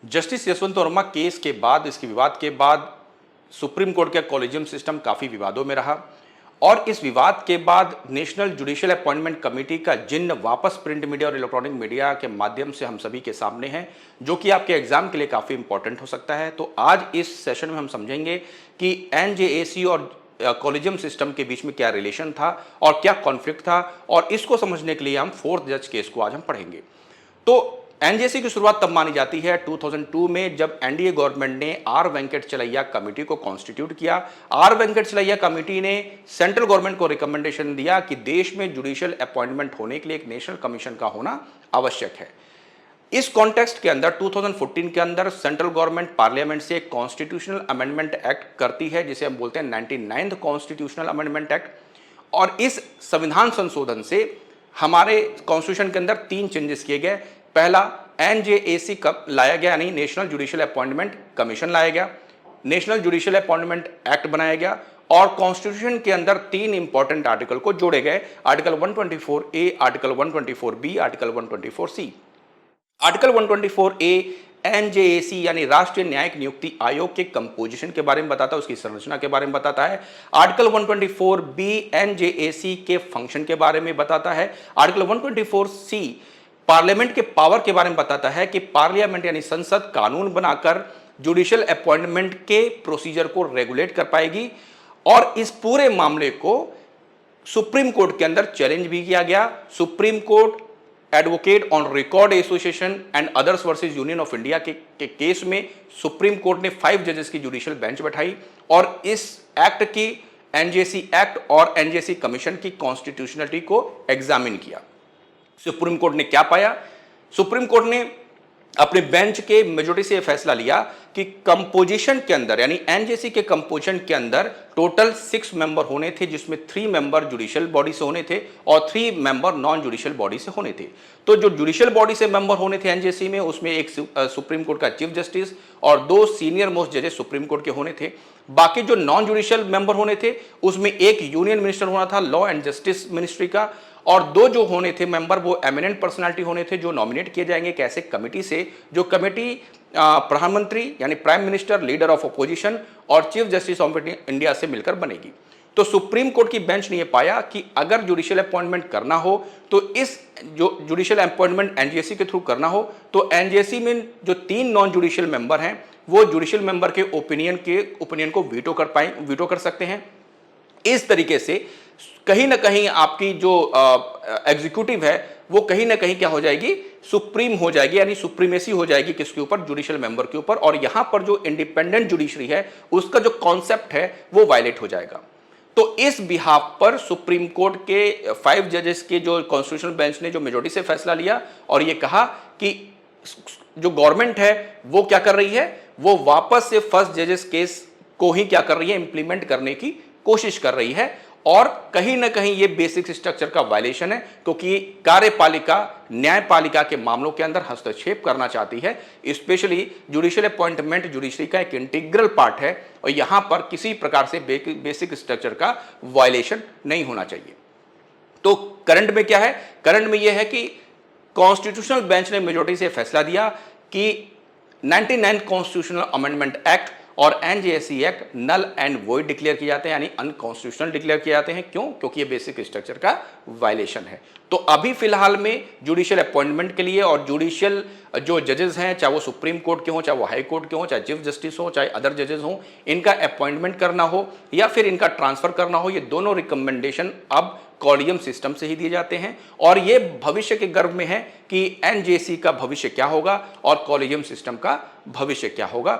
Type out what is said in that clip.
Justice Yashwant Verma case के बाद, इसके विवाद के बाद सुप्रीम कोर्ट का कॉलेजियम सिस्टम काफ़ी विवादों में रहा और इस विवाद के बाद नेशनल जुडिशियल अपॉइंटमेंट कमेटी का जिन्न वापस प्रिंट मीडिया और इलेक्ट्रॉनिक मीडिया के माध्यम से हम सभी के सामने है, जो कि आपके एग्जाम के लिए काफ़ी इंपॉर्टेंट हो सकता है। तो आज इस सेशन में हम समझेंगे कि एनजेएसी और कॉलेजियम सिस्टम के बीच में क्या रिलेशन था और क्या कॉन्फ्लिक्ट था, और इसको समझने के लिए हम फोर्थ जज केस को आज हम पढ़ेंगे। तो एनजेसी की शुरुआत तब मानी जाती है 2002 में, जब एनडीए गवर्नमेंट ने आर वेंकट चलैया कमेटी को कॉन्स्टिट्यूट किया। आर वेंकट चलैया कमेटी ने सेंट्रल गवर्नमेंट को रिकमेंडेशन दिया कि देश में जुडिशियल अपॉइंटमेंट होने के लिए एक नेशनल कमीशन का होना आवश्यक है। इस कॉन्टेक्स्ट के अंदर 2014 के अंदर सेंट्रल गवर्नमेंट पार्लियामेंट से एक कॉन्स्टिट्यूशनल अमेंडमेंट एक्ट करती है, जिसे हम बोलते हैं 99th कॉन्स्टिट्यूशनल अमेंडमेंट एक्ट। और इस संविधान संशोधन से हमारे कॉन्स्टिट्यूशन के अंदर 3 चेंजेस किए गए। पहला, एनजेएसी कब लाया गया, यानी नेशनल जुडिशियल अपॉइंटमेंट कमीशन लाया गया, नेशनल जुडिशियल अपॉइंटमेंट एक्ट बनाया गया और कॉन्स्टिट्यूशन के अंदर 3 इंपॉर्टेंट आर्टिकल को जोड़े गए, article 124A, article 124B, article 124C। Article 124A NJAC यानी राष्ट्रीय न्यायिक नियुक्ति आयोग के कंपोजिशन के बारे में बताता है, उसकी संरचना के बारे में बताता है। आर्टिकल 124B एनजेएसी के फंक्शन के बारे में बताता है। आर्टिकल 124C पार्लियामेंट के पावर के बारे में बताता है कि पार्लियामेंट यानी संसद कानून बनाकर जुडिशियल अपॉइंटमेंट के प्रोसीजर को रेगुलेट कर पाएगी। और इस पूरे मामले को सुप्रीम कोर्ट के अंदर चैलेंज भी किया गया। Supreme court advocate on record association and others versus union of India के केस में सुप्रीम कोर्ट ने 5 जजेस की जुडिशियल बेंच बैठाई और इस एक्ट की, एनजेसी एक्ट और एनजेसी कमीशन की कॉन्स्टिट्यूशनलिटी को एग्जामिन किया। सुप्रीम कोर्ट ने क्या पाया? सुप्रीम कोर्ट ने अपने बेंच के मेजॉरिटी से यह फैसला लिया कि कंपोजिशन के अंदर, यानी एनजेसी के कंपोजिशन के अंदर टोटल 6 मेंबर होने थे, जिसमें 3 मेंबर जुडिशियल बॉडी से होने थे और 3 मेंबर नॉन जुडिशियल बॉडी से होने थे। तो जो जुडिशियल बॉडी से मेंबर होने थे एनजेसी में, उसमें एक सुप्रीम कोर्ट का चीफ जस्टिस और 2 सीनियर मोस्ट जजेस सुप्रीम कोर्ट के होने थे। बाकी जो नॉन जुडिशियल मेंबर होने थे, उसमें एक यूनियन मिनिस्टर होना था लॉ एंड जस्टिस मिनिस्ट्री का, और 2 जो होने थे मेंबर वो एमिनेंट पर्सनालिटी होने थे, जो नॉमिनेट किए जाएंगे एक ऐसे कमेटी से, जो कमेटी प्रधानमंत्री यानी prime minister, leader of opposition और चीफ जस्टिस ऑफ इंडिया से मिलकर बनेगी। तो सुप्रीम कोर्ट की बेंच ने यह पाया कि अगर जुडिशियल अपॉइंटमेंट करना हो तो इस जो जुडिशियल अपॉइंटमेंट एनजेसी के थ्रू करना हो तो एनजेसी में जो 3 नॉन जुडिशियल मेंबर हैं वो जुडिशियल मेंबर के ओपिनियन को वीटो कर सकते हैं। इस तरीके से कहीं ना कहीं आपकी जो एग्जीक्यूटिव है वो कहीं ना कहीं क्या हो जाएगी, सुप्रीम हो जाएगी, यानी सुप्रीमेसी हो जाएगी किसके ऊपर, जुडिशियल मेंबर के ऊपर। और यहां पर जो इंडिपेंडेंट जुडिशरी है उसका जो कॉन्सेप्ट है वो वायलेट हो जाएगा। तो इस बिहाफ पर सुप्रीम कोर्ट के 5 जजेस के जो कॉन्स्टिट्यूशनल बेंच ने जो मेजॉरिटी से फैसला लिया और ये कहा कि जो गवर्नमेंट है वो क्या कर रही है, वो वापस से फर्स्ट जजेस केस को ही क्या कर रही है, इंप्लीमेंट करने की कोशिश कर रही है। और कहीं ना कहीं ये बेसिक स्ट्रक्चर का वायलेशन है, क्योंकि कार्यपालिका न्यायपालिका के मामलों के अंदर हस्तक्षेप करना चाहती है। स्पेशली जुडिशियल अपॉइंटमेंट जुडिशरी का एक इंटीग्रल पार्ट है और यहां पर किसी प्रकार से बेसिक स्ट्रक्चर का वायलेशन नहीं होना चाहिए। तो करंट में क्या है, करंट में यह है कि कॉन्स्टिट्यूशनल बेंच ने मेजॉरिटी से फैसला दिया कि 99th कॉन्स्टिट्यूशनल अमेंडमेंट एक्ट और NJAC act null and void declare किए जाते हैं, यानी अनकॉन्स्टिट्यूशनल डिक्लेयर किए जाते हैं। क्यों? क्योंकि ये बेसिक स्ट्रक्चर का वायलेशन है। तो अभी फिलहाल में जुडिशियल अपॉइंटमेंट के लिए और जुडिशियल जो जजेस हैं, चाहे वो सुप्रीम कोर्ट के हों, चाहे वो हाई कोर्ट के हों, चाहे चीफ जस्टिस हो, चाहे अदर जजेस हों, इनका अपॉइंटमेंट करना हो या फिर इनका ट्रांसफर करना हो, ये दोनों रिकमेंडेशन अब कॉलेजियम सिस्टम से ही दिए जाते हैं। और ये भविष्य के गर्भ में है कि एनजेसी का भविष्य क्या होगा और कॉलेजियम सिस्टम का भविष्य क्या होगा।